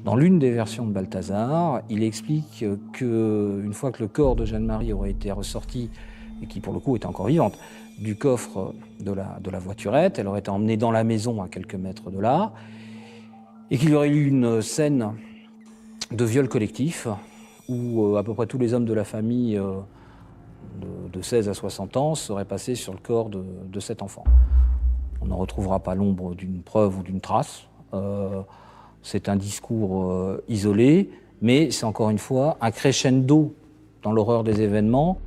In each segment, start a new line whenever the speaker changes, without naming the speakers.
Dans l'une des versions de Balthazar, il explique qu'une fois que le corps de Jeanne-Marie aurait été ressorti, et qui pour le coup était encore vivante, du coffre de la voiturette, elle aurait été emmenée dans la maison à quelques mètres de là, et qu'il y aurait eu une scène de viol collectif, où à peu près tous les hommes de la famille de 16 à 60 ans seraient passés sur le corps de cet enfant. On n'en retrouvera pas l'ombre d'une preuve ou d'une trace. C'est un discours isolé, mais c'est encore une fois un crescendo dans l'horreur des événements.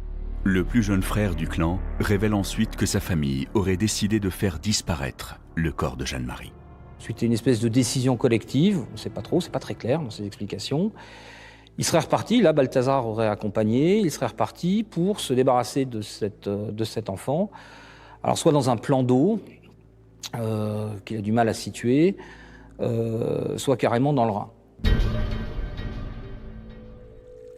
Le plus jeune frère du clan révèle ensuite que sa famille aurait décidé de faire disparaître le corps de Jeanne-Marie.
Suite à une espèce de décision collective, on ne sait pas trop, c'est pas très clair dans ses explications. Il serait reparti, là Balthazar aurait accompagné, il serait reparti pour se débarrasser de cet enfant. Alors soit dans un plan d'eau, qu'il a du mal à situer, soit carrément dans le Rhin.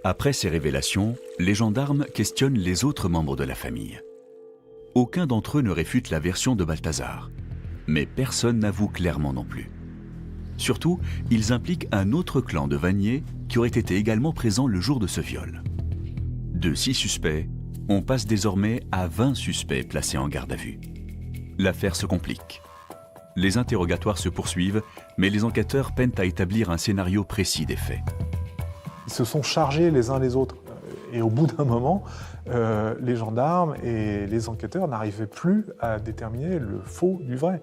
Après ces révélations, les gendarmes questionnent les autres membres de la famille. Aucun d'entre eux ne réfute la version de Balthazar, mais personne n'avoue clairement non plus. Surtout, ils impliquent un autre clan de Vanier qui aurait été également présent le jour de ce viol. De 6 suspects, on passe désormais à 20 suspects placés en garde à vue. L'affaire se complique. Les interrogatoires se poursuivent, mais les enquêteurs peinent à établir un scénario précis des faits.
Ils se sont chargés les uns les autres. Et au bout d'un moment, les gendarmes et les enquêteurs n'arrivaient plus à déterminer le faux du vrai.